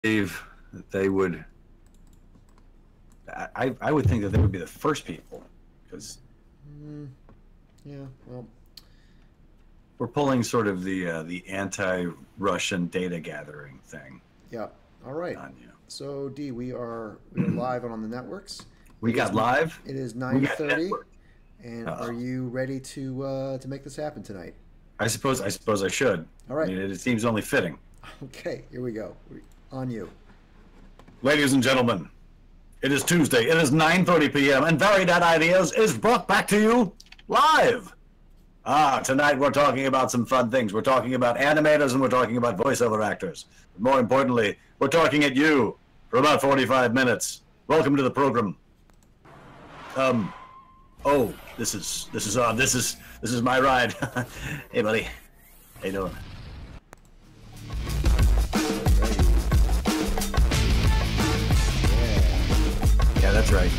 believe that they would. I would think that they would be the first people, because Yeah, well, we're pulling sort of the anti-Russian data gathering thing yeah. All right. on you. So D, we are live on the networks. We got live. It is We got 9:30, network. and are you ready to make this happen tonight? I suppose I should. All right. I mean, it seems only fitting. Okay, here we go. On you. Ladies and gentlemen, it is Tuesday. It is 9:30 p.m. and Very Dead Ideas is brought back to you live. Tonight we're talking about some fun things. We're talking about animators and we're talking about voiceover actors. But more importantly, we're talking at you for about 45 minutes. Welcome to the program. Oh, this is my ride. Hey, buddy. How you doing? Yeah, that's right.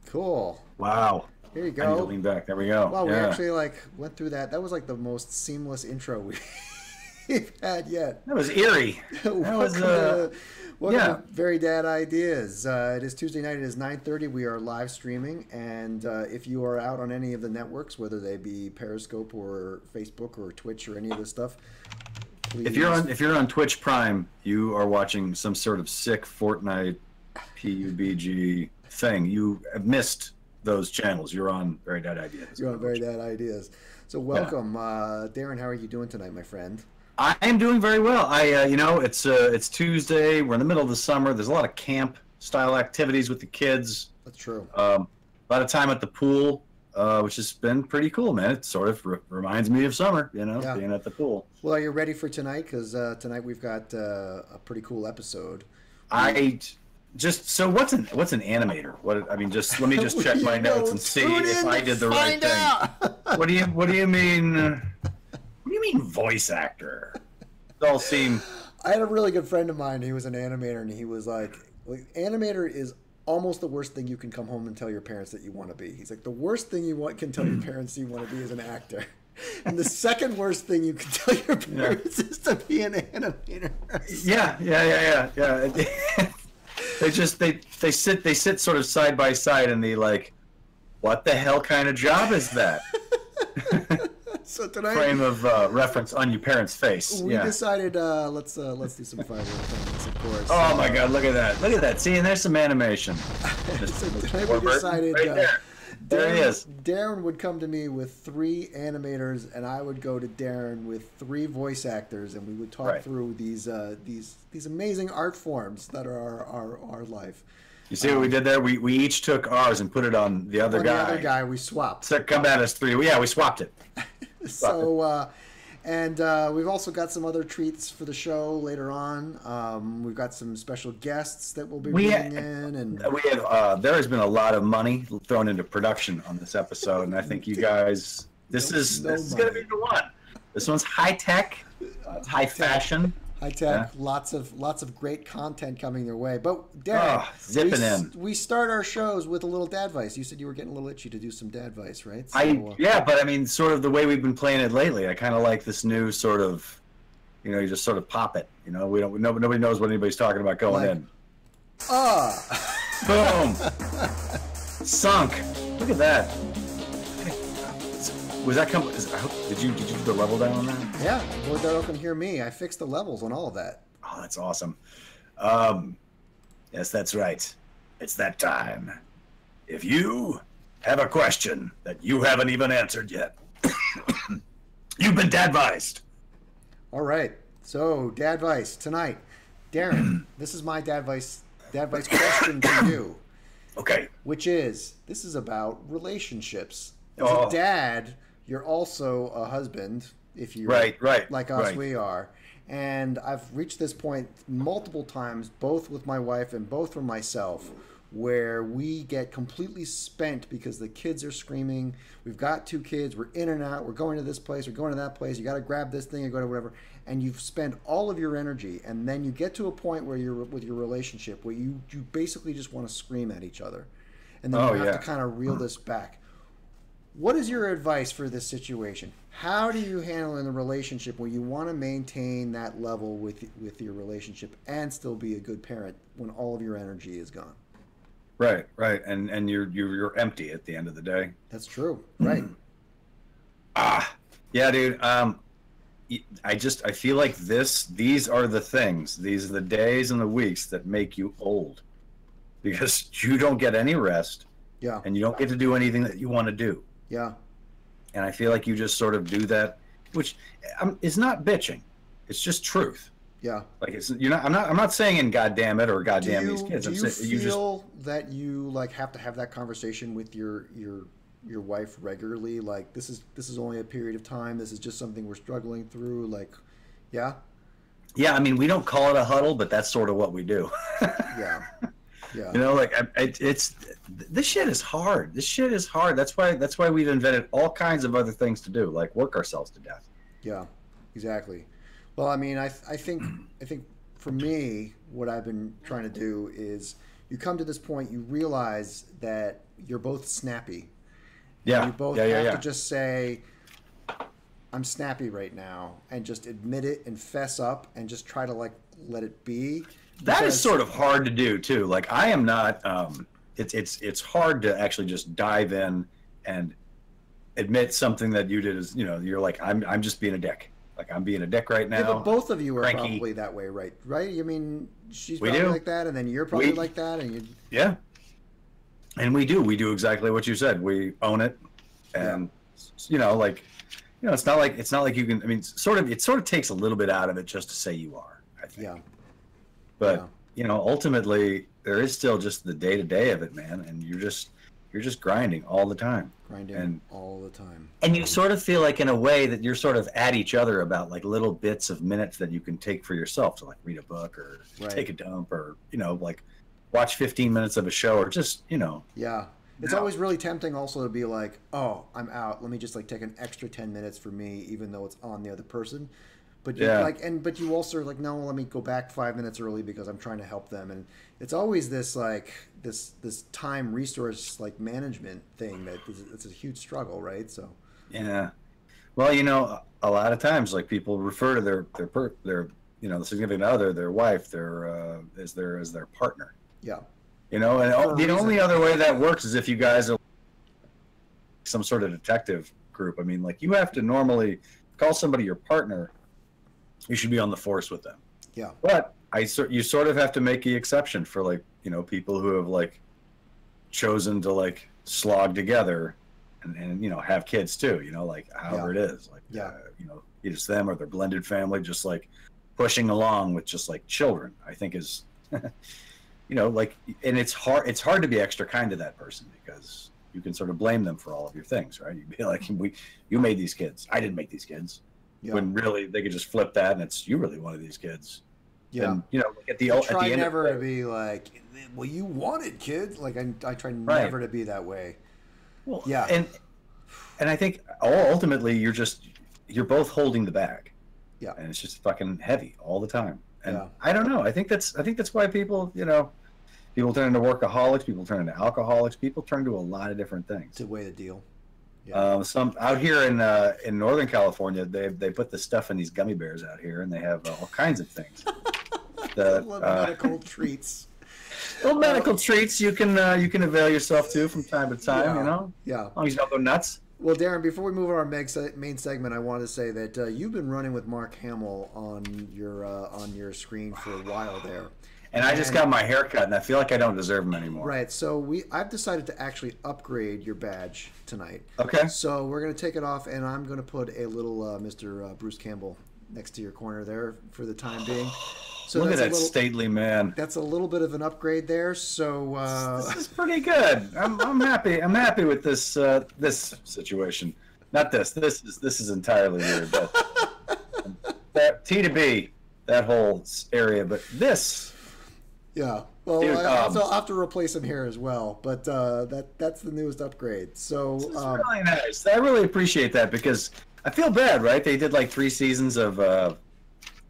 Cool. Wow. Here you I need to go. lean back. There we go. Wow, we Yeah. actually went through that. That was like the most seamless intro we've had yet. That was eerie. That was Welcome yeah. to Very Dad Ideas. It is Tuesday night. It is 9:30. We are live streaming, and if you are out on any of the networks, whether they be Periscope or Facebook or Twitch or any of this stuff, please. If you're on Twitch Prime, you are watching some sort of sick Fortnite PUBG thing. You have missed those channels. You're on Very Dad Ideas. You're on Very Dad Ideas. So welcome, Darren. How are you doing tonight, my friend? I am doing very well. It's Tuesday. We're in the middle of the summer. There's a lot of camp style activities with the kids. That's true. A lot of time at the pool, which has been pretty cool, man. It sort of reminds me of summer, Yeah. being at the pool. Well, are you ready for tonight? Because tonight we've got a pretty cool episode. So what's an animator? Just let me just check my notes and see if I did the right thing. What do you mean? What do you mean voice actor? It all seem. I had a really good friend of mine. He was an animator, and he was like, animator is almost the worst thing you can come home and tell your parents that you want to be. He's like, the worst thing you can tell your parents you want to be is an actor. And the second worst thing you can tell your parents is to be an animator. Yeah. they sit sort of side by side, and they like, what the hell kind of job is that? So tonight, frame of reference on your parents' face. We decided let's do some fireworks on this, of course. Oh my God! Look at that! Look at that! See, and there's some animation. So tonight we decided there he is. Darren would come to me with 3 animators, and I would go to Darren with 3 voice actors, and we would talk through these amazing art forms that are our life. You see what we did there? We each took ours and put it on the other guy. The other guy, we swapped. So come at us 3. Yeah, we swapped it. So, we've also got some other treats for the show later on. We've got some special guests that we'll be bringing in, and there has been a lot of money thrown into production on this episode, and I think you guys, this is going to be the one. This one's high tech, high fashion. High tech, lots of great content coming their way. But Darren, zipping in. We start our shows with a little DadVice. You said you were getting a little itchy to do some DadVice, right? So, but I mean, sort of the way we've been playing it lately. I kind of like this new sort of, you just sort of pop it. Nobody knows what anybody's talking about going in. Boom, sunk. Look at that. Was that did you do the level down on that? Yeah, Lord Darrell can hear me. I fixed the levels on all of that. Oh, that's awesome. Yes, that's right. It's that time. If you have a question that you haven't even answered yet, you've been DadViced. All right. So, DadVice tonight. Darren, this is my DadVice question to you. Okay. Which is, this is about relationships. As a dad, you're also a husband, if you're like us, we are. And I've reached this point multiple times, both with my wife and both for myself, where we get completely spent because the kids are screaming. We've got 2 kids. We're in and out. We're going to this place. We're going to that place. You got to grab this thing and go to whatever. And you've spent all of your energy. And then you get to a point where you're with your relationship where you basically just want to scream at each other. And then you have to kind of reel this back. What is your advice for this situation? How do you handle in a relationship where you want to maintain that level with your relationship and still be a good parent when all of your energy is gone? Right, and you're empty at the end of the day. That's true. Right. Yeah, dude. I feel like these are the things. These are the days and the weeks that make you old, because you don't get any rest. Yeah. And you don't get to do anything that you want to do. Yeah. And I feel like you just sort of do that, which is not bitching. It's just truth. Yeah. Like I'm not saying in goddamn it or goddamn these kids. Do you feel that you like have to have that conversation with your wife regularly? Like this is only a period of time. This is just something we're struggling through. Like, yeah. Yeah. I mean, we don't call it a huddle, but that's sort of what we do. Yeah. Yeah. You know, like this shit is hard. This shit is hard. That's why we've invented all kinds of other things to do, like work ourselves to death. Yeah, exactly. Well, I mean, I think for me, what I've been trying to do is you come to this point, you realize that you're both snappy. Yeah. You both have to just say, I'm snappy right now, and just admit it and fess up and just try to like let it be. That is sort of hard to do too. Like I am not. It's hard to actually just dive in and admit something that you did. Is you're like I'm just being a dick. Like I'm being a dick right now. Yeah, but both of you are cranky. probably that way, right? Right? I mean, she's probably like that, and then you're probably like that, and you. Yeah. And we do exactly what you said. We own it, and it's not like you can. I mean, it sort of takes a little bit out of it just to say you are. I think. Yeah. But ultimately, there is still just the day to day of it, man, and you're just grinding all the time. All the time. And you sort of feel like, in a way, that you're sort of at each other about like little bits of minutes that you can take for yourself to like read a book or take a dump or like watch 15 minutes of a show or just Yeah. It's always really tempting also to be like, oh, I'm out. Let me just like take an extra 10 minutes for me, even though it's on the other person. But but you also are like, no, let me go back 5 minutes early because I'm trying to help them. And it's always this like this time resource like management thing that it's a huge struggle, right? So yeah, well, a lot of times like people refer to their the significant other, their wife, as their partner. Yeah, and the only other way that works is if you guys are some sort of detective group. I mean, like you have to normally call somebody your partner. You should be on the force with them. Yeah. But you sort of have to make the exception for like, people who have like chosen to like slog together and have kids too, like however it is. Like, either them or their blended family, just like pushing along with just like children, I think is, like, and it's hard to be extra kind to that person because you can sort of blame them for all of your things, right? You'd be like, you made these kids. I didn't make these kids. Yeah. When really they could just flip that and it's you really wanted these kids. Yeah. And, at the end never to be like, well, you wanted kids. Like I try never to be that way. Well, yeah. And I think ultimately you're both holding the bag. Yeah. And it's just fucking heavy all the time. And I don't know. I think that's why people, people turn into workaholics, people turn into alcoholics, people turn to a lot of different things. It's a way to deal. Yeah. Some out here in Northern California, they put the stuff in these gummy bears out here, and they have all kinds of things. Medical treats. Little medical treats you can avail yourself to from time to time. Yeah. As long as you don't go nuts. Well, Darren, before we move on our main segment, I want to say that you've been running with Mark Hamill on your screen for a while there. And I just got my hair cut, and I feel like I don't deserve them anymore. Right. So I've decided to actually upgrade your badge tonight. Okay. So we're going to take it off, and I'm going to put a little Mr. Bruce Campbell next to your corner there for the time being. So look at that stately man. That's a little bit of an upgrade there. So this is pretty good. I'm happy. I'm happy with this this situation. Not this. This is entirely weird. But that T to B, that whole area. But this. Yeah. Well, I'll have to replace him here as well. But that's the newest upgrade. So this is really nice. I really appreciate that because I feel bad, right? They did like 3 seasons of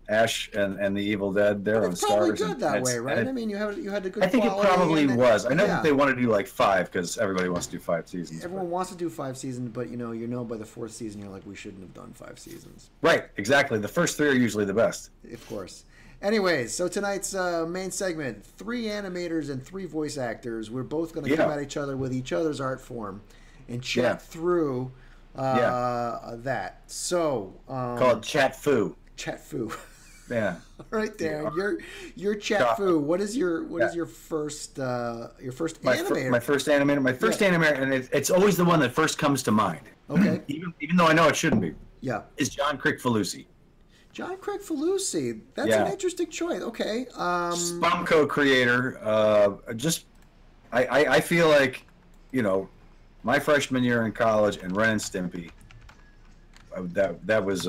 Ash and the Evil Dead. They're on It's probably Stars. Good that way, right? I mean, you had a good. I think it probably was. I know that they want to do like 5 because everybody wants to do 5 seasons. Everyone wants to do 5 seasons, but you know by the 4th season you're like, we shouldn't have done 5 seasons. Right, exactly. The first 3 are usually the best. Of course. Anyways, so tonight's main segment: 3 animators and 3 voice actors. We're both going to come at each other with each other's art form and chat through that. So called Chat Foo. Chat Foo. Yeah. All right, Darren. Your Chat Foo. What is your first animator? My first animator. My first animator, and it's always the one that first comes to mind. Okay. even though I know it shouldn't be. Yeah. Is John Crickfalusi. John Crickfalusi. That's an interesting choice. Okay. Spumco creator. I feel like, my freshman year in college and Ren and Stimpy. That was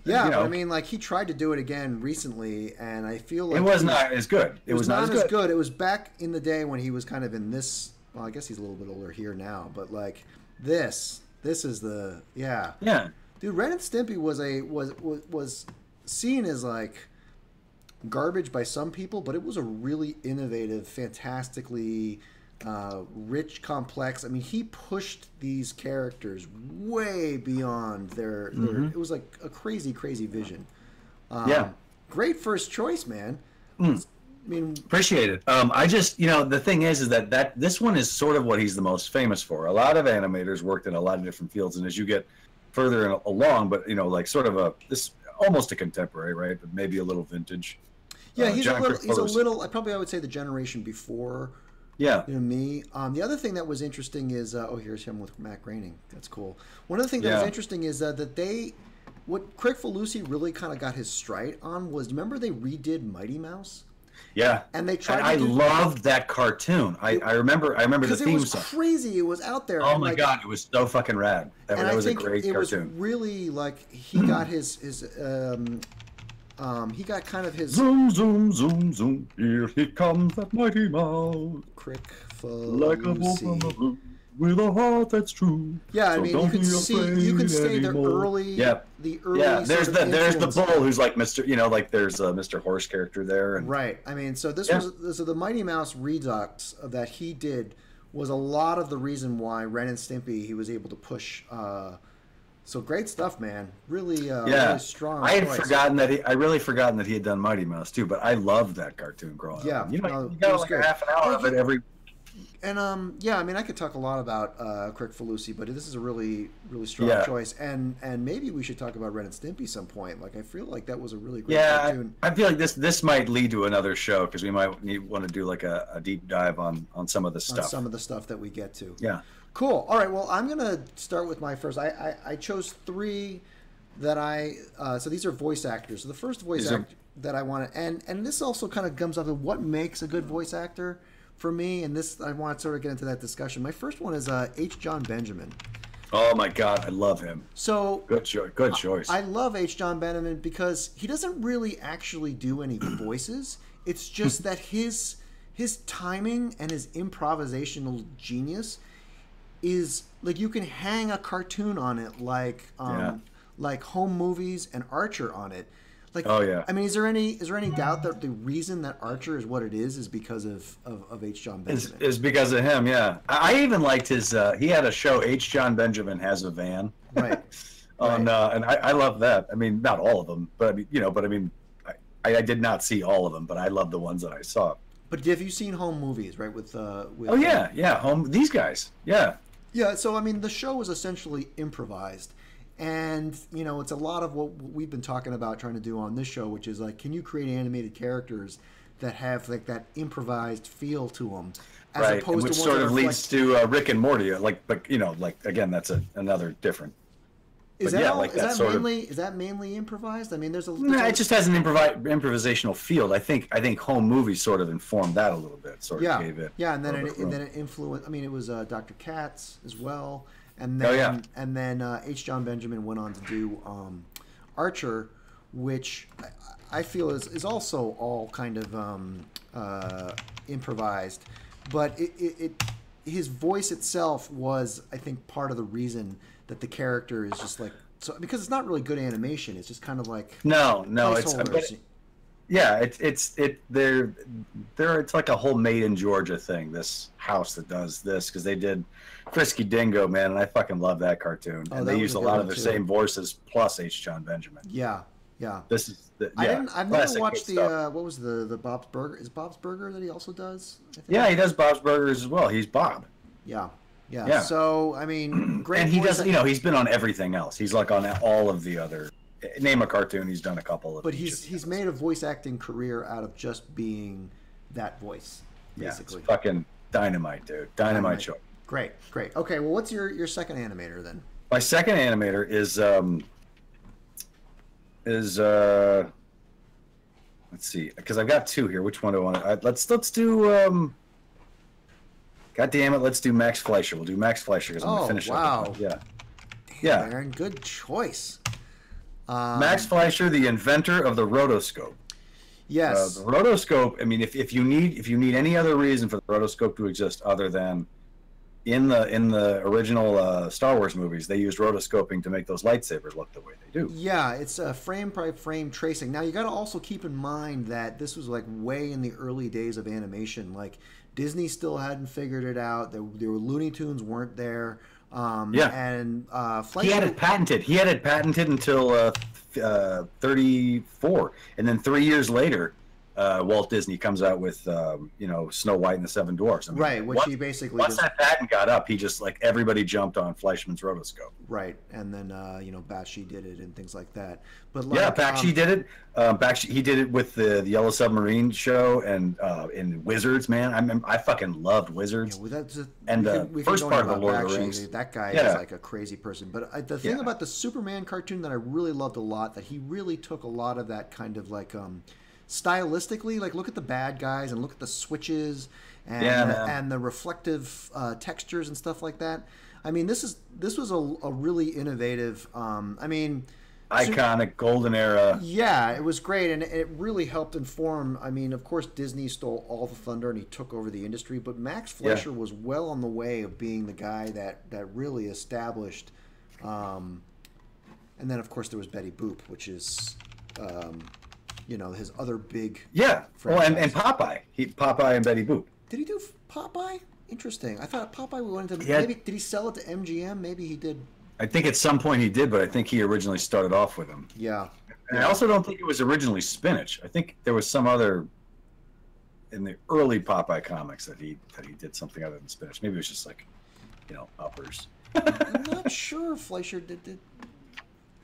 but I mean, like, he tried to do it again recently, and I feel like it was not as good. It was not as good. It was back in the day when he was kind of in this. Well, I guess he's a little bit older here now, but like this is the dude. Ren and Stimpy was seen as like garbage by some people, but it was a really innovative, fantastically rich, complex. I mean, he pushed these characters way beyond their it was like a crazy vision. Great first choice, man. I mean, appreciate it. I just, the thing is that this one is sort of what he's the most famous for. A lot of animators worked in a lot of different fields, and as you get further along, but like sort of this almost a contemporary, right? But maybe a little vintage. Yeah, he's a little. I would say the generation before. Yeah. Me. The other thing that was interesting is, here's him with Matt Groening. That's cool. One of the things that was interesting is that what Crickfalusi really kind of got his stride on was, remember they redid Mighty Mouse? Yeah. And they tried. I loved that cartoon. I remember the theme song. It was crazy. It was out there. Oh my God! It was so fucking rad. That was a great cartoon. It was really like he got his he got kind of his zoom zoom zoom zoom. Here he comes, that mighty mouse. Crickfalusi. Like a wolf on the blue, with a heart that's true. Yeah, I mean, you can stay the early. Yeah. The early. Yeah, there's the bull who's like Mr. Like there's a Mr. Horse character there. And, right. I mean, so this was the Mighty Mouse Redux that he did was a lot of the reason why Ren and Stimpy he was able to push. So great stuff, man. Really, really strong. I had really forgotten that he had done Mighty Mouse too, but I loved that cartoon growing up. Yeah, you got like a half an hour of it every. And I mean, I could talk a lot about Crickfalusi, but this is a really, really strong choice. And maybe we should talk about Ren and Stimpy some point. Like, I feel like that was a really great cartoon. I feel like this might lead to another show because we might want to do like a deep dive on some of the stuff. On some of the stuff that we get to. Yeah. Cool. All right. Well, I'm gonna start with my first. I chose 3 that so these are voice actors. So the first voice actor that I want to, and this also kind of comes up to what makes a good voice actor for me. And this I want to sort of get into that discussion. My first one is H. John Benjamin. Oh my God, I love him. So good choice. I love H. John Benjamin because he doesn't really actually do any voices. It's just that his timing and his improvisational genius is like you can hang a cartoon on it like Home Movies and Archer on it. Like, I mean, is there any doubt that the reason that Archer is what it is because of H. John Benjamin? Is because of him, yeah. I even liked his. He had a show, H. John Benjamin Has a Van. Right. And I love that. I mean, not all of them, but I mean, I did not see all of them, but I love the ones that I saw. But have you seen Home Movies? Right with Home. These guys, yeah. Yeah, so I mean, the show was essentially improvised, and it's a lot of what we've been talking about trying to do on this show, which is like, can you create animated characters that have like that improvised feel to them, as opposed which to sort of leads to Rick and Morty, but again, that's another different. Is that mainly improvised? I mean, it just has an improvisational field. I think Home Movies sort of informed that a little bit. Gave it. Yeah, and then it influenced. I mean, it was Dr. Katz as well, and then H. John Benjamin went on to do Archer, which I feel is also all kind of improvised, but his voice itself was, I think, part of the reason that the character is just like So because it's not really good animation, it's just kind of like no, it's like a whole Made in Georgia thing. This house that does this because they did Frisky Dingo, man, and I fucking love that cartoon. And they used a lot of the same voices plus H. John Benjamin. Yeah. This is I've never watched the what was the Bob's Burger? Is Bob's Burger that he also does? Yeah, he does Bob's Burgers as well. He's Bob. Yeah. So I mean, great. And he does. He's been on everything else. He's like on all of the other. Name a cartoon. He's done a couple of. But he's made a voice acting career out of just being that voice. Basically. Yeah, it's fucking dynamite, dude. Dynamite show. Great. Okay, well, what's your second animator then? My second animator is let's see, because I've got two here. Which one do I want? Let's do. God damn it! Let's do Max Fleischer. We'll do Max Fleischer because I'm gonna finish up. Yeah. Damn, Aaron, good choice. Max Fleischer, the inventor of the rotoscope. Yes. The rotoscope. I mean, if you need any other reason for the rotoscope to exist other than in the original Star Wars movies, they used rotoscoping to make those lightsabers look the way they do. Yeah, it's a frame by frame tracing. Now you got to also keep in mind that this was like way in the early days of animation. Like Disney still hadn't figured it out. There were Looney Tunes weren't there. And Fleischer, he had it patented. He had it patented until 34, and then 3 years later, Walt Disney comes out with Snow White and the Seven Dwarfs. I mean, right, which he basically once that patent got up, he just like everybody jumped on Fleischmann's rotoscope. Right, and then Bakshi did it and things like that. But Bakshi did it. He did it with the Yellow Submarine show and in Wizards. Man, I fucking loved Wizards. Yeah, the first part of the Lord of the Rings. That guy is like a crazy person. But the thing about the Superman cartoon that I really loved a lot, that he really took a lot of that kind of like stylistically, like look at the bad guys and look at the switches and the reflective textures and stuff like that. I mean, this was a really innovative. Iconic golden era. Yeah, it was great, and it really helped inform. I mean, of course, Disney stole all the thunder and he took over the industry, but Max Fleischer was well on the way of being the guy that really established. And then, of course, there was Betty Boop, which is. His other big franchise. and Popeye. Popeye and Betty Boop. Did he do Popeye? Interesting. I thought Popeye went into maybe did he sell it to MGM? Maybe he did. I think at some point he did, but I think he originally started off with him. Yeah. And I also don't think it was originally spinach. I think there was some other in the early Popeye comics that he did something other than spinach. Maybe it was just like, uppers. I'm not sure if Fleischer did.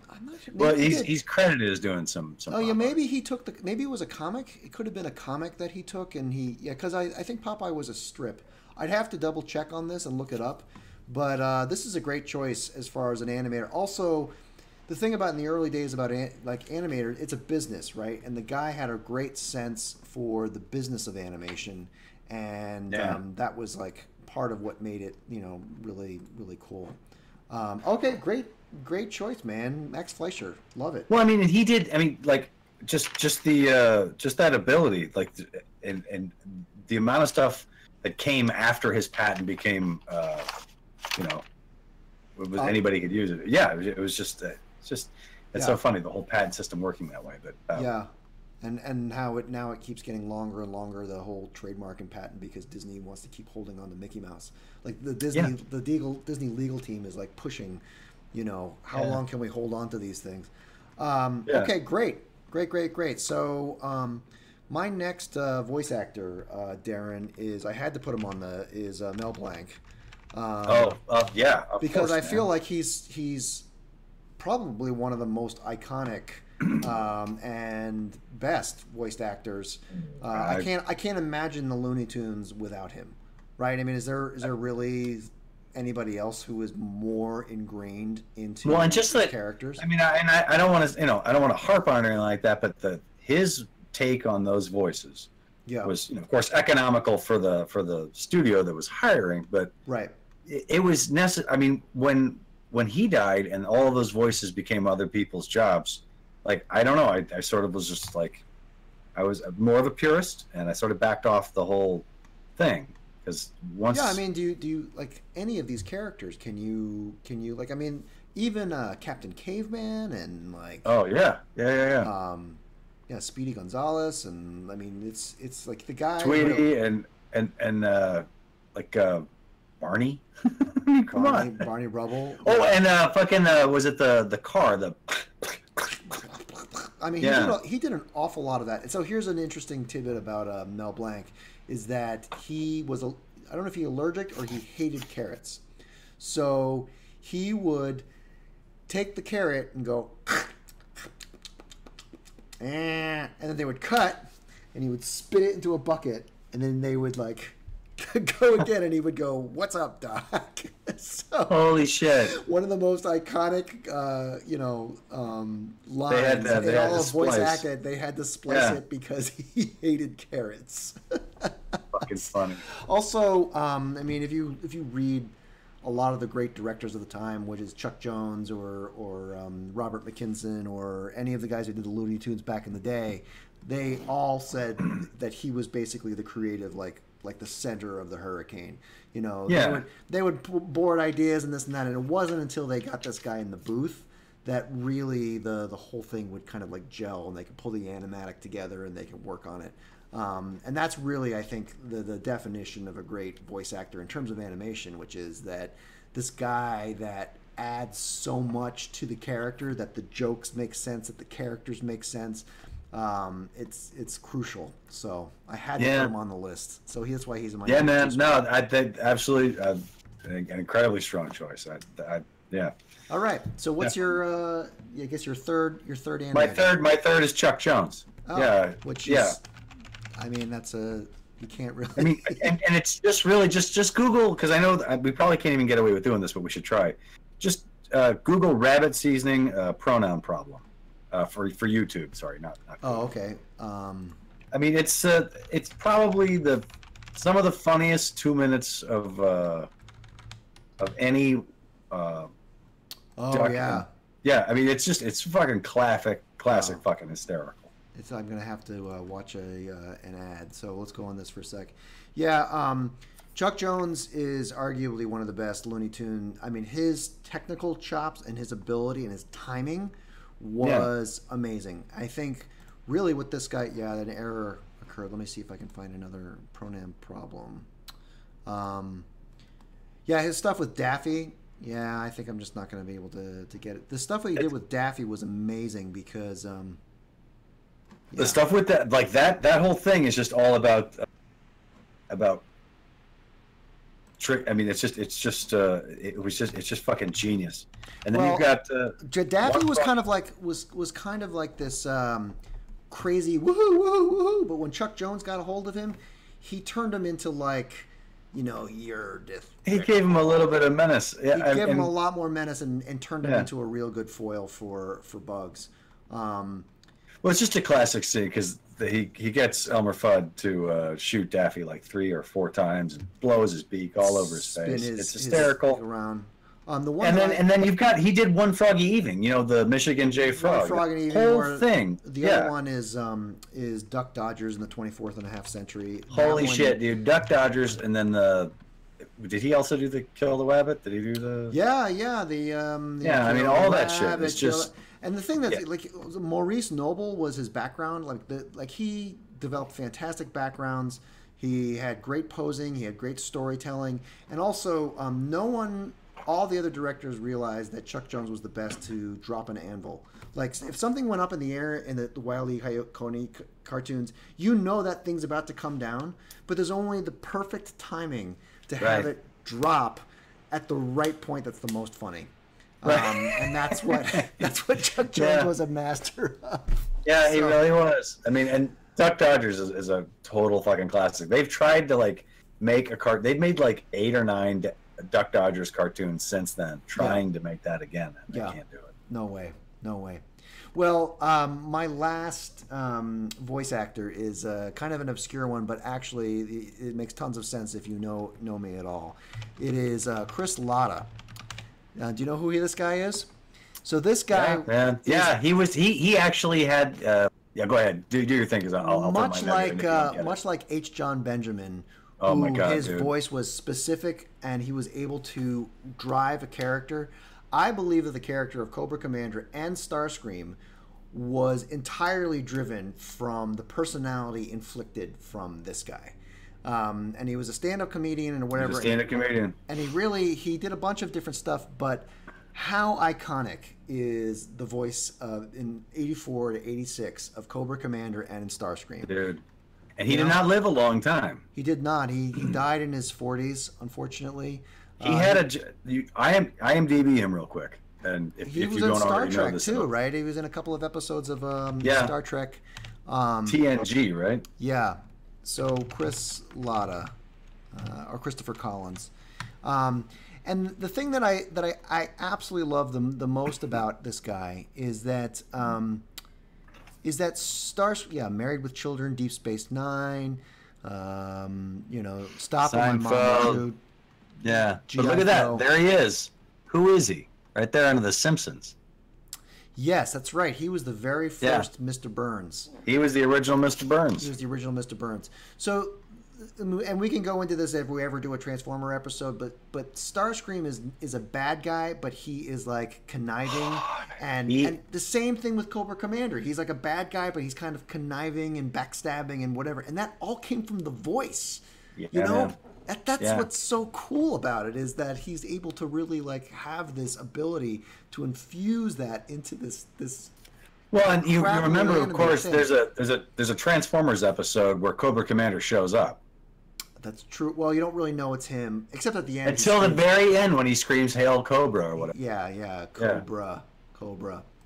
I'm not sure. Well, he's credited as doing some. Oh yeah, maybe he took maybe it was a comic. It could have been a comic that he took, and because I think Popeye was a strip. I'd have to double check on this and look it up, but this is a great choice as far as an animator. Also, the thing about in the early days about animator, it's a business, right? And the guy had a great sense for the business of animation, and that was like part of what made it really really cool. Okay, great choice, man. Max Fleischer, love it. Well, I mean, and he did. I mean, like just that ability, like, and the amount of stuff that came after his patent became, anybody could use it. Yeah, it was just it's so funny, the whole patent system working that way. But and how it keeps getting longer and longer, the whole trademark and patent, because Disney wants to keep holding on to Mickey Mouse. Like the Disney legal team is like pushing. How long can we hold on to these things? Okay, great. So my next voice actor, Darren, I had to put him on is Mel Blanc. Because I feel like he's probably one of the most iconic and best voiced actors. I can't imagine the Looney Tunes without him, right? I mean, is there really anybody else who is more ingrained into characters? I mean, I don't want to, I don't want to harp on anything like that, but his take on those voices was, of course, economical for the studio that was hiring, but it was necessary. I mean, when he died and all of those voices became other people's jobs, like, I don't know, I sort of was just like, I was more of a purist, and I sort of backed off the whole thing. Because once, I mean, do you like any of these characters? Can you like? I mean, even Captain Caveman and like. Oh yeah, yeah. Yeah, Speedy Gonzalez, and I mean it's like the guy Tweety and like Barney. I mean, come on, Barney Rubble. Oh, and fucking was it the car? The I mean, he did an awful lot of that. And so here's an interesting tidbit about Mel Blanc, is that he was I don't know if he allergic or he hated carrots. So he would take the carrot and go, and then they would cut, and he would spit it into a bucket, and then they would like go again, and he would go, "What's up, Doc?" So, holy shit! One of the most iconic, lines. They all voice acted. They had to splice it because he hated carrots. Fucking funny. Also, I mean, if you read a lot of the great directors of the time, which is Chuck Jones or Robert McKinson or any of the guys who did the Looney Tunes back in the day, they all said that he was basically the creative, like the center of the hurricane. You know, they would board ideas and this and that, and it wasn't until they got this guy in the booth that really the whole thing would kind of like gel, and they could pull the animatic together and they could work on it. And that's really, I think, the definition of a great voice actor in terms of animation, which is that this guy that adds so much to the character that the jokes make sense, that the characters make sense. It's crucial. So I had to put him on the list. So that's why he's in my. Yeah, man. No, I think absolutely an incredibly strong choice. Yeah. All right. So what's your? I guess your third animator. My third is Chuck Jones. Oh, yeah. Which is. I mean, that's you can't really. I mean, and it's just really just Google, because I know we probably can't even get away with doing this, but we should try. Just Google rabbit seasoning pronoun problem for YouTube. Sorry, not Oh, okay. I mean, it's probably some of the funniest 2 minutes of any. Yeah. Yeah, I mean, it's fucking classic, fucking hysterical. I'm gonna have to watch an ad. So let's go on this for a sec. Yeah, Chuck Jones is arguably one of the best Looney Tune. I mean, his technical chops and his ability and his timing was amazing. I think really with this guy, an error occurred. Let me see if I can find another pronoun problem. His stuff with Daffy. Yeah, I think I'm just not going to be able to get it. The stuff that he did with Daffy was amazing because the stuff with that whole thing is just all about trick. I mean, it's just fucking genius. And then you've got Daffy was kind of like this crazy woohoo. But when Chuck Jones got a hold of him, he turned him into he gave him a little bit of menace. Yeah, he gave him a lot more menace and turned him into a real good foil for Bugs. Well, it's just a classic scene because he gets Elmer Fudd to shoot Daffy like 3 or 4 times and blows his beak all over his face. It's hysterical. Around. And then you've got, he did One Froggy Evening, the Michigan J. Frog. One Froggy Evening. Whole thing. The other one is Duck Dodgers in the 24th and a half century. Holy shit, dude! Duck Dodgers, and then did he also do the Kill the Wabbit? Did he do the? Yeah. I mean, all that shit. It's just. And the thing that's Maurice Noble was his background. He developed fantastic backgrounds. He had great posing. He had great storytelling, and also all the other directors realized that Chuck Jones was the best to drop an anvil. Like if something went up in the air in the Wile E. Coyote cartoons, that thing's about to come down, but there's only the perfect timing to have it drop at the right point. That's the most funny. And that's what Chuck Jones was a master of. Yeah, he really was. I mean, and Duck Dodgers is a total fucking classic. They've tried to make a they've made 8 or 9 Duck Dodgers cartoons since then, trying to make that again, and they can't do it. No way. Well, my last voice actor is kind of an obscure one, but actually it makes tons of sense if you know me at all. It is Chris Latta. Do you know who this guy is? So this guy, he actually had. Go ahead, do your thing, because I'll much like H. John Benjamin. Oh my God, his voice was specific, and he was able to drive a character. I believe that the character of Cobra Commander and Starscream was entirely driven from the personality inflicted from this guy. And he was a stand-up comedian and whatever. He was a stand-up comedian. And he did a bunch of different stuff, but how iconic is the voice of, in 84 to 86 of Cobra Commander and in Starscream? Dude. And he did not live a long time. He did not. He died in his 40s, unfortunately. He had IMDb him real quick. And if you don't already know this, he was in Star Trek too, right? He was in a couple of episodes of Star Trek. TNG, right? Yeah. So Chris Latta, or Christopher Collins. And the thing that I absolutely love the most about this guy is that Married with Children, Deep Space Nine, Stop at My Mom. Yeah, but look at that. There he is. Who is he? Right there under the Simpsons. Yes, that's right. He was the very first Mr. Burns. He was the original Mr. Burns. He was the original Mr. Burns. So, and we can go into this if we ever do a Transformer episode, but Starscream is a bad guy, but he is like conniving, and the same thing with Cobra Commander. He's like a bad guy, but he's kind of conniving and backstabbing and whatever, and that all came from the voice. Yeah, you know. Man. That's what's so cool about it, is that he's able to really like have this ability to infuse that into this. Well, and you remember, of course, there's a Transformers episode where Cobra Commander shows up. That's true. Well, you don't really know it's him, except at the end. Until the very end when he screams "Hail Cobra" or whatever. Yeah, Cobra.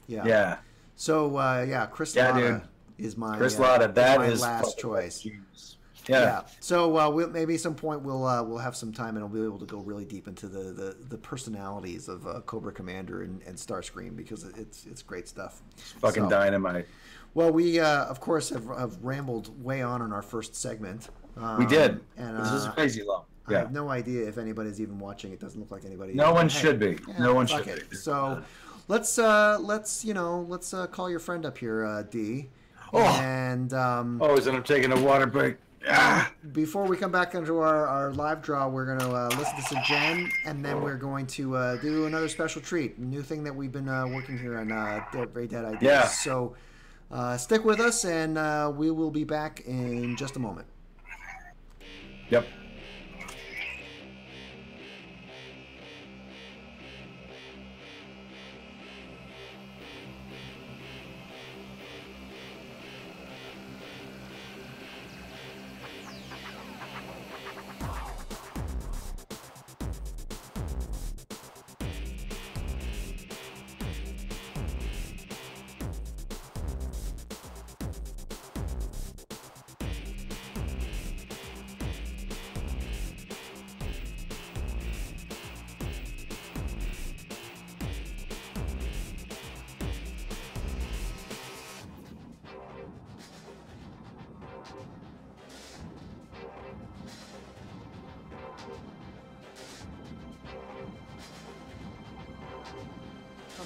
Yeah. Yeah. So Chris Latta is my last choice. Yeah. So maybe at some point we'll have some time and I'll be able to go really deep into the personalities of Cobra Commander and Starscream, because it's great stuff. It's fucking dynamite. Well, we of course have rambled way on in our first segment. We did. And this is crazy long. I have no idea if anybody's even watching. It doesn't look like anybody. No one should be. Yeah, no one should be. So let's call your friend up here, D. Oh. And as I'm taking a water break. Before we come back into our live draw, we're going to listen to some Jen, and then we're going to do another special treat, a new thing that we've been working here on Very Dead Ideas. Yeah. So stick with us, and we will be back in just a moment. Yep.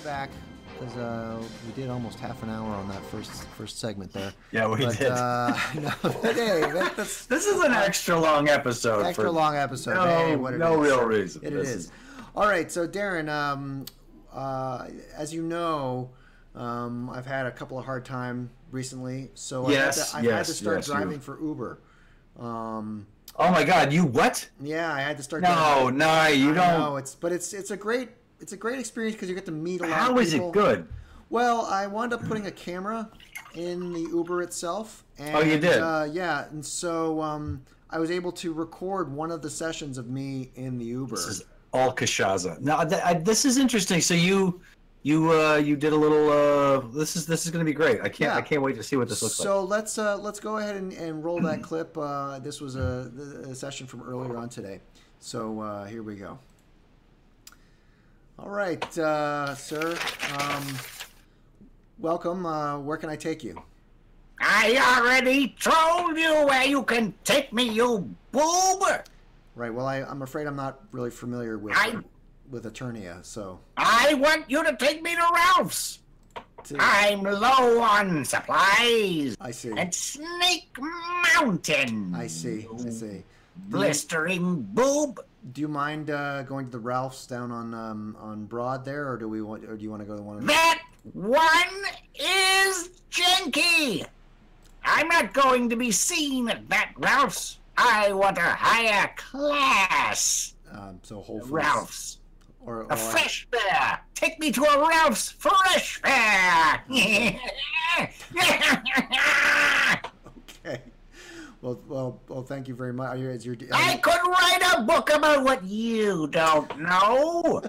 Back, because we did almost half an hour on that first segment there. Yeah, we did. This is an extra long episode. Long episode. No real reason. It is. All right, so Darren, as you know, I've had a couple of hard time recently, so I had to start driving for Uber. Oh my God, you what? Yeah, I had to start. No, you don't. No, it's a great experience because you get to meet a lot of people. How is it good? Well, I wound up putting a camera in the Uber itself. And, oh, you did? Yeah, and so I was able to record one of the sessions of me in the Uber. This is all Kashaza. Now, this is interesting. So you did a little. This is going to be great. I can't wait to see what this looks like. So let's go ahead and roll that clip. This was a session from earlier on today. So here we go. All right, sir. Welcome. Where can I take you? I already told you where you can take me, you boob. Right. Well, I'm afraid I'm not really familiar with Eternia, so. I want you to take me to Ralph's. I'm low on supplies. I see. And Snake Mountain. I see. Blistering boob. Do you mind going to the Ralph's down on Broad there, or do you want to go to the one? That one is janky. I'm not going to be seen at that Ralph's. I want a higher class. So Whole Foods. Ralph's. Or a fresh fare. Take me to a Ralph's fresh fare. Okay. Well, thank you very much. I could write a book about what you don't know.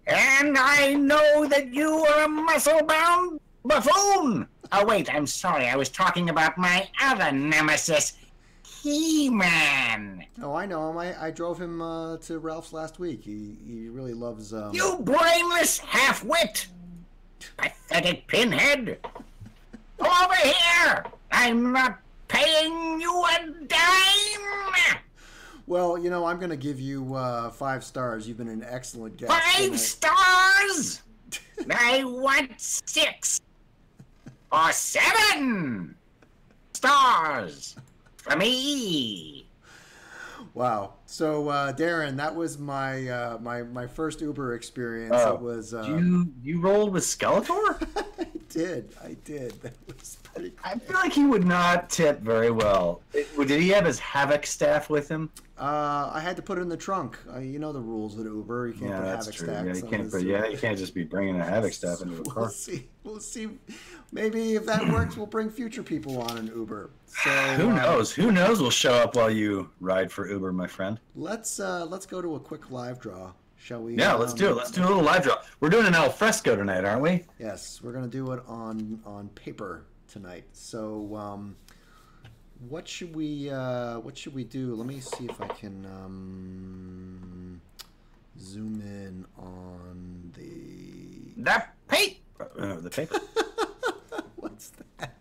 And I know that you are a muscle-bound buffoon. Oh, wait, I'm sorry. I was talking about my other nemesis, He-Man. Oh, I know him. I drove him to Ralph's last week. He really loves... You brainless half-wit! Pathetic pinhead! Come over here! I'm not paying you a dime! Well, I'm going to give you 5 stars. You've been an excellent guest. 5 stars? I want 6 or 7 stars for me. Wow. So, Darren, that was my my first Uber experience. It was you rolled with Skeletor? I did. That was pretty cool. I feel like he would not tip very well. Did he have his Havoc staff with him? I had to put it in the trunk. You know the rules with Uber. You can't put Havoc staff. You can't just be bringing a Havoc staff into a car. We'll see. Maybe if that works, we'll bring future people on an Uber. So who knows? Who knows? Will show up while you ride for Uber, my friend. Let's go to a quick live draw. Shall we? Yeah, let's do it. Let's do a little live draw. We're doing an al fresco tonight, aren't we? Yes, we're gonna do it on paper tonight. So, what should we do? Let me see if I can zoom in on the paper. The paper. What's that?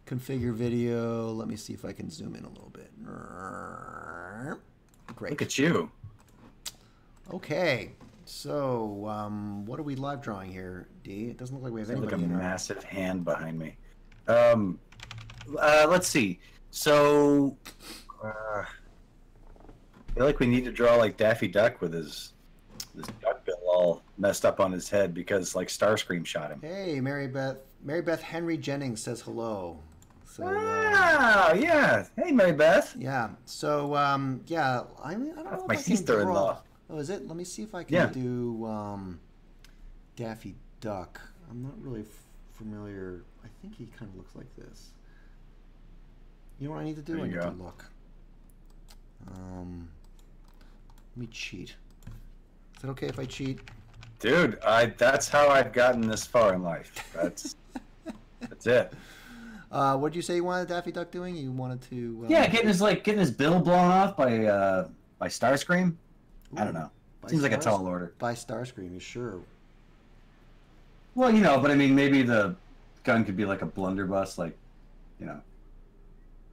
Configure video. Let me see if I can zoom in a little bit. Great. Look at you. Okay, so what are we live drawing here, D? It doesn't look like we have anybody. Like a massive hand behind me. Let's see. So, I feel like we need to draw like Daffy Duck with his duck bill all messed up on his head because like Starscream shot him. Hey, Mary Beth Henry Jennings says hello. So, yeah. Hey, Mary Beth. Yeah. So, yeah. I don't know. My sister-in-law. Oh, is it? Let me see if I can do Daffy Duck. I'm not really familiar. I think he kind of looks like this. You know what I need to do? I need to look. Let me cheat. Is it okay if I cheat? Dude, that's how I've gotten this far in life. That's it. What did you say you wanted Daffy Duck doing? You wanted to getting his bill blown off by Starscream. I don't know. Seems like a tall order. By Starscream, you sure? Well, but I mean, maybe the gun could be like a blunderbuss, so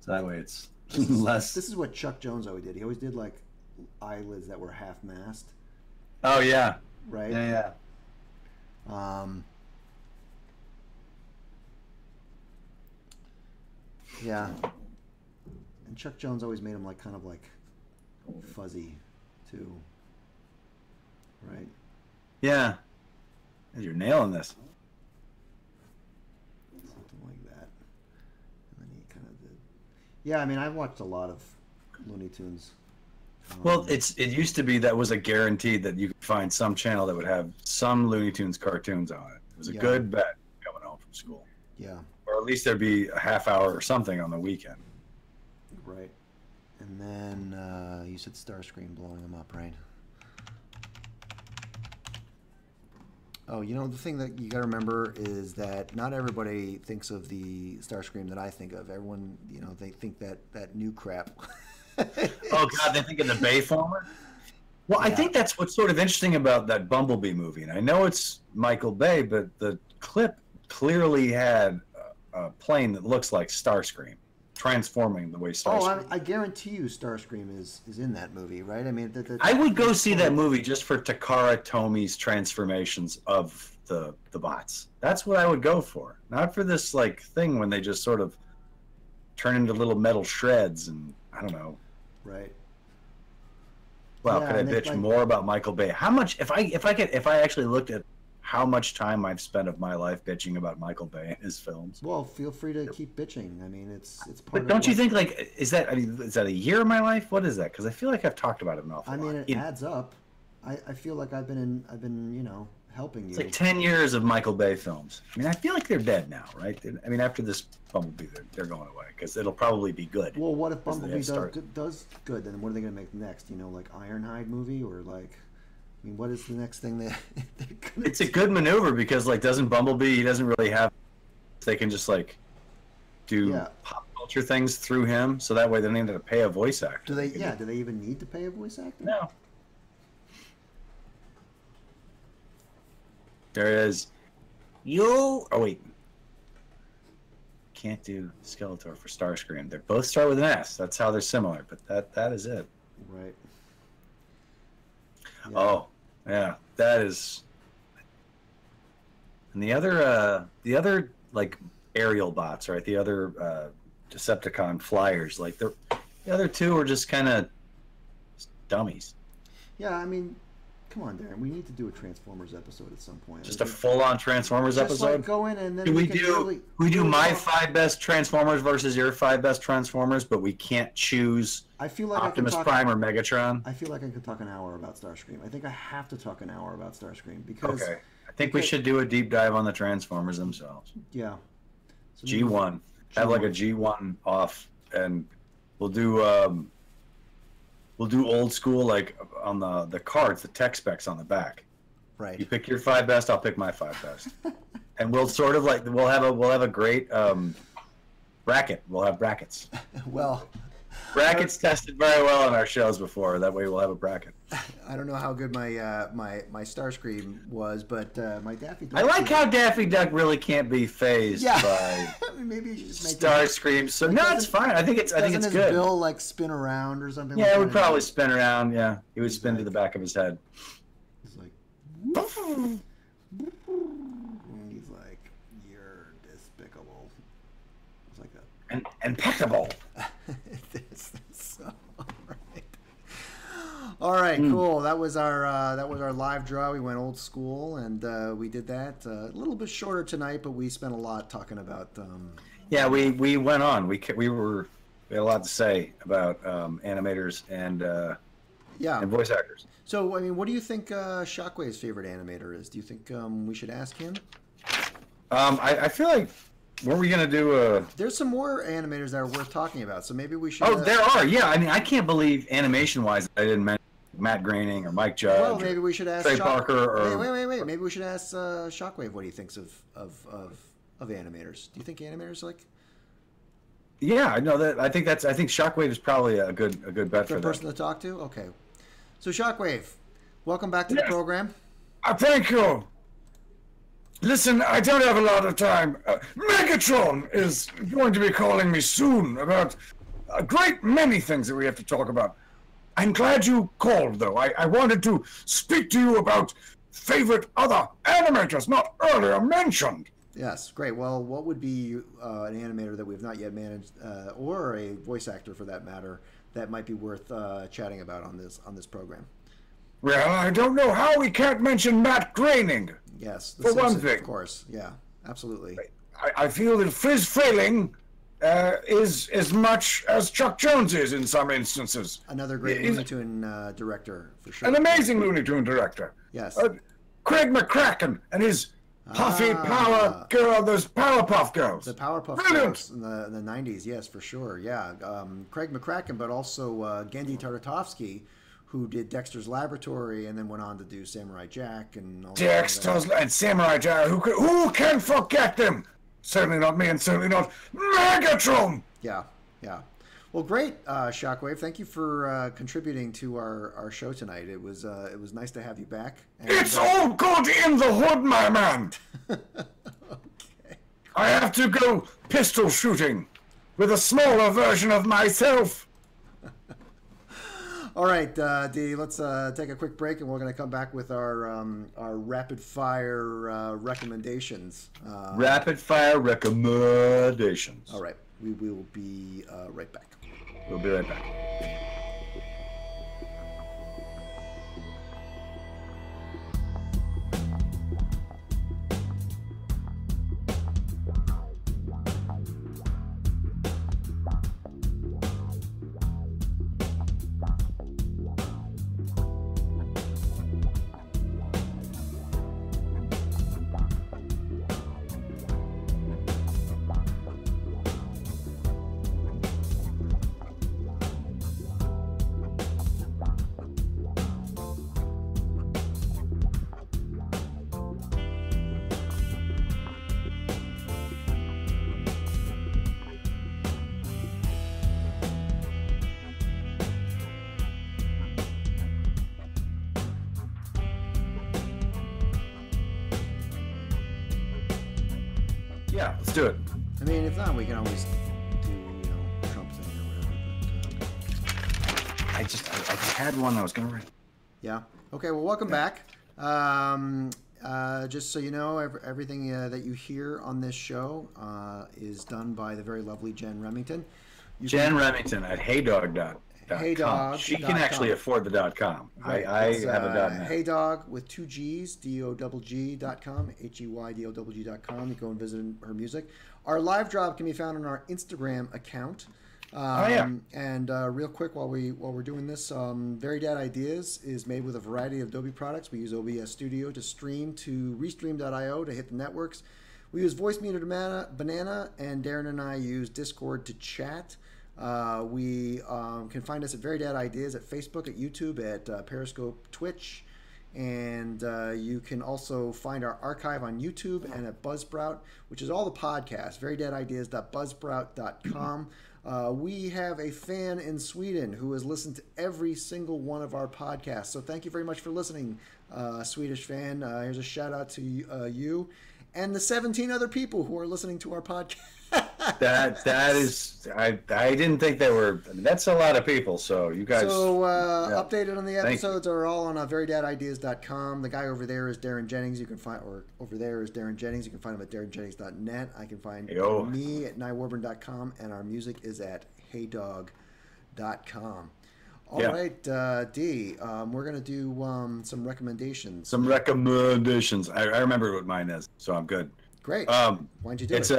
that way it's less. This is what Chuck Jones always did. He always did like eyelids that were half-mast. Oh yeah. Right. Yeah. Yeah. And Chuck Jones always made him like kind of like fuzzy too. Right? Yeah. You're nailing this. Something like that. And then he kind of did. Yeah, I mean, I've watched a lot of Looney Tunes. Well, it used to be that was a guarantee that you could find some channel that would have some Looney Tunes cartoons on it. It was a good bet coming home from school. Yeah. Or at least there'd be a half hour or something on the weekend. Right. And then you said Starscream blowing him up, right? Oh, the thing that you got to remember is that not everybody thinks of the Starscream that I think of. Everyone, they think that new crap. Oh God, they think of the Bayformer. Well, yeah. I think that's what's sort of interesting about that Bumblebee movie. And I know it's Michael Bay, but the clip clearly had a plane that looks like Starscream transforming the way Starscream. Oh, I guarantee you Starscream is in that movie, right? I mean, I would go see that movie just for Takara Tomi's transformations of the bots. That's what I would go for. Not for this like thing when they just sort of turn into little metal shreds and I don't know. Right. Well, could I bitch more about Michael Bay? How much? If I actually looked at how much time I've spent of my life bitching about Michael Bay and his films. Well, feel free to keep bitching. I mean, it's part. But don't you think is that a year of my life? What is that? Because I feel like I've talked about it an awful lot. I mean, it adds up. I feel like I've been helping you. It's like 10 years of Michael Bay films. I mean, I feel like they're dead now, right? I mean, after this Bumblebee, they're going away because it'll probably be good. Well, what if Bumblebee does good? Then what are they going to make next? Like Ironhide movie or like? I mean, what is the next thing that? It's a good maneuver because doesn't Bumblebee? He doesn't really have. They can just do pop culture things through him, so that way they don't need to pay a voice actor. Do they? Yeah. Do they even need to pay a voice actor? No. There is. Oh wait. Can't do Skeletor for Starscream. They both start with an S. That's how they're similar, but that is it. Right. Yeah. Oh, yeah. That is. And the other aerial bots, right? The other Decepticon flyers, the other two are just kind of dummies. Yeah, I mean, come on, Darren. We need to do a Transformers episode at some point. Just a full-on Transformers episode. Go in and then we do my 5 best Transformers versus your 5 best Transformers, but we can't choose. I feel like Optimus Prime or Megatron. I feel like I could talk an hour about Starscream. I think I have to talk an hour about Starscream because. Okay. I think we should do a deep dive on the Transformers themselves. Yeah. So G1. Have a G1 off, and we'll do old school on the cards, the tech specs on the back. Right. You pick your 5 best, I'll pick my 5 best, and we'll sort of we'll have a great bracket. We'll have brackets. Well. Brackets tested very well on our shows before. That way we'll have a bracket. I don't know how good my Starscream was, but my Daffy Duck. I like how Daffy Duck really can't be phased by maybe you should just make Starscream. So no, it's fine. I think it's good. Doesn't his bill spin around or something? Yeah, it would probably spin around. Yeah, he would spin to the back of his head. He's like, you're despicable. It's like that. Impeccable. All right, cool. That was our live draw. We went old school, and we did that a little bit shorter tonight, but we spent a lot talking about. Yeah, we went on. We had a lot to say about animators and voice actors. So, I mean, what do you think Shockwave's favorite animator is? Do you think we should ask him? I feel like. What are we gonna do? There's some more animators that are worth talking about, so maybe we should. Oh, there are. Yeah, I mean, I can't believe animation-wise I didn't mention Matt Groening or Mike Judge. Well, maybe we should ask Trey Parker. Or... Wait. Maybe we should ask Shockwave what he thinks of animators. Do you think animators Yeah, I know that. I think Shockwave is probably a good bet for that. Good person to talk to. Okay, so Shockwave, welcome back to the program. Thank you. Listen, I don't have a lot of time. Megatron is going to be calling me soon about a great many things that we have to talk about. I'm glad you called, though. I wanted to speak to you about favorite other animators not earlier mentioned. Yes, great. Well, what would be an animator that we've not yet managed, or a voice actor for that matter, that might be worth chatting about on this program? Well, I don't know how we can't mention Matt Groening. Yes, for one thing. Of course. Yeah, absolutely. I feel that Frizz Frayling is as much as Chuck Jones is in some instances. Another great Looney Tune director, for sure. An amazing Looney Tune director. Yes. Craig McCracken and his puffy power girl, those Powerpuff Girls. The Powerpuff Girls in the 90s, yes, for sure. Yeah. Craig McCracken, but also Gendy Tartakovsky, who did Dexter's Laboratory and then went on to do Samurai Jack and all Dexter's and Samurai Jack. Who can forget them? Certainly not me, and certainly not Megatron. Yeah. Well, great, Shockwave. Thank you for contributing to our show tonight. It was nice to have you back. And, it's all good in the hood, my man. Okay. I have to go pistol shooting with a smaller version of myself. All right, Dee, let's take a quick break, and we're going to come back with our rapid fire recommendations. Rapid fire recommendations. All right, we will be right back. We'll be right back. do it. I mean, if not, we can always do, Trump thing or whatever. I just had one I was going to write. Yeah. Okay, well, welcome back. Just so you know, everything that you hear on this show is done by the very lovely Jen Remington. Remington at heydog.com. Heydog. She can actually afford the .com. Right. I have a .net. Heydog with 2 G's, DOGG.com, HEYDOGG.com. You go and visit her music. Our live drop can be found on our Instagram account. And real quick, while we're doing this, Very Dad Ideas is made with a variety of Adobe products. We use OBS Studio to stream to Restream.io to hit the networks. We use Voice Meter Banana, and Darren and I use Discord to chat. We can find us at Very Dad Ideas at Facebook, at YouTube, at Periscope, Twitch, and you can also find our archive on YouTube and at Buzzsprout, which is all the podcasts, verydadideas.buzzsprout.com. We have a fan in Sweden who has listened to every single one of our podcasts. So thank you very much for listening, Swedish fan. Here's a shout out to you and the 17 other people who are listening to our podcast. that is, I didn't think they were. I mean, that's a lot of people. So you guys. So updated on the episodes are all on verydadideas.com. The guy over there is Darren Jennings. You can find, or over there is Darren Jennings. You can find him at darrenjennings.net. I can find me at nywarburn.com, and our music is at heydog.com. All right, D. We're gonna do some recommendations. Some recommendations. I remember what mine is, so I'm good. Great. Why'd you do it?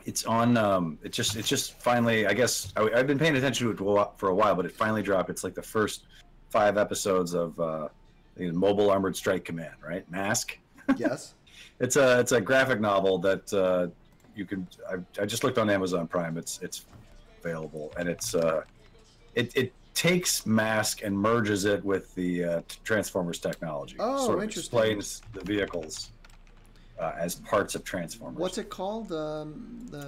It's on. It's just finally. I guess I've been paying attention to it for a while, but it finally dropped. It's like the first 5 episodes of Mobile Armored Strike Command. Right, Mask. Yes. It's a graphic novel that you can. I just looked on Amazon Prime. It's available, and it takes Mask and merges it with the Transformers technology. Oh, sort of interesting. Explains the vehicles as parts of Transformers. What's it called? The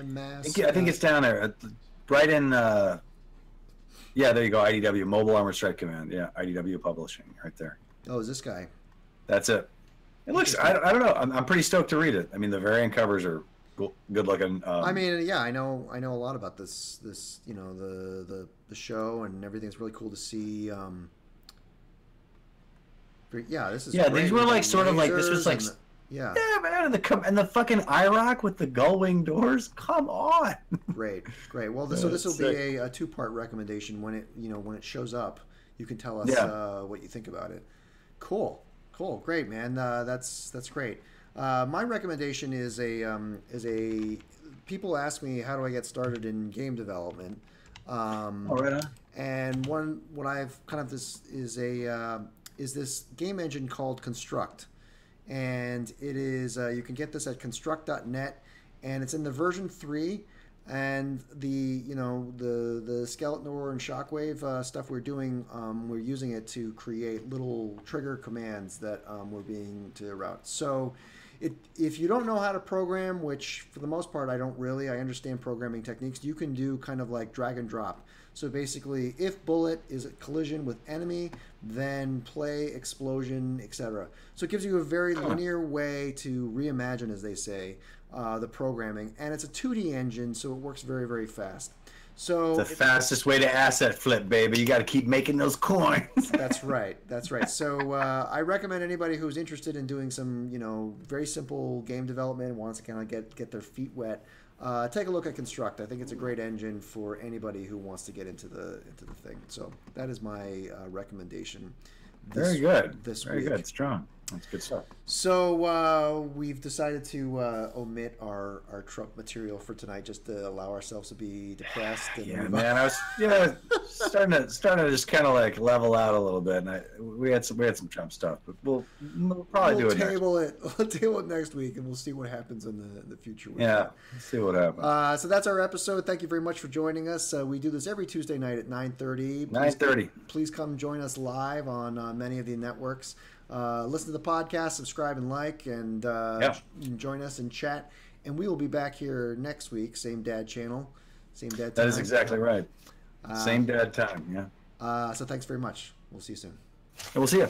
Mask. I think it's down there, right in. Yeah, there you go. IDW, Mobile Armored Strike Command. Yeah, IDW Publishing, right there. Oh, is this guy? That's it. It looks. I don't know. I'm pretty stoked to read it. I mean, the variant covers are good looking. I mean, yeah, I know a lot about this. The show and everything's really cool to see. Yeah, this is. Yeah, these were like sort of like this was like. Yeah, man, and the fucking IROC with the gull wing doors. Come on. Great. Well, so this will be a 2-part recommendation when it shows up. You can tell us what you think about it. Cool, great, man. That's great. My recommendation is a. People ask me how do I get started in game development. Right on. And what I've kind of this is this game engine called Construct. And it is you can get this at construct.net, and it's in the version 3. And the Skeletor and Shockwave stuff we're doing, we're using it to create little trigger commands that we're being to route. So if you don't know how to program, which for the most part I don't really, I understand programming techniques, you can do kind of like drag and drop. So basically, if bullet is a collision with enemy, then play explosion, etc. So it gives you a very linear way to reimagine, as they say, the programming. And it's a 2D engine, so it works very, very fast. So it's the fastest way to asset flip, baby. You got to keep making those coins. That's right. So I recommend anybody who's interested in doing some, very simple game development, wants to kind of get their feet wet. Take a look at Construct. I think it's a great engine for anybody who wants to get into the thing. So that is my recommendation. Very good. Very good. Strong. That's good stuff. So we've decided to omit our Trump material for tonight, just to allow ourselves to be depressed. And man, I was starting to just kind of like level out a little bit, and we had some Trump stuff, but we'll probably do it. We'll table it next week, and we'll see what happens in the future. Let's see what happens. So that's our episode. Thank you very much for joining us. We do this every Tuesday night at 9:30. 9:30. Please come join us live on many of the networks. Listen to the podcast, subscribe and like, and join us and chat. And we will be back here next week, same dad channel, same dad time. That is exactly right. Same dad time, so thanks very much. We'll see you soon. And we'll see you.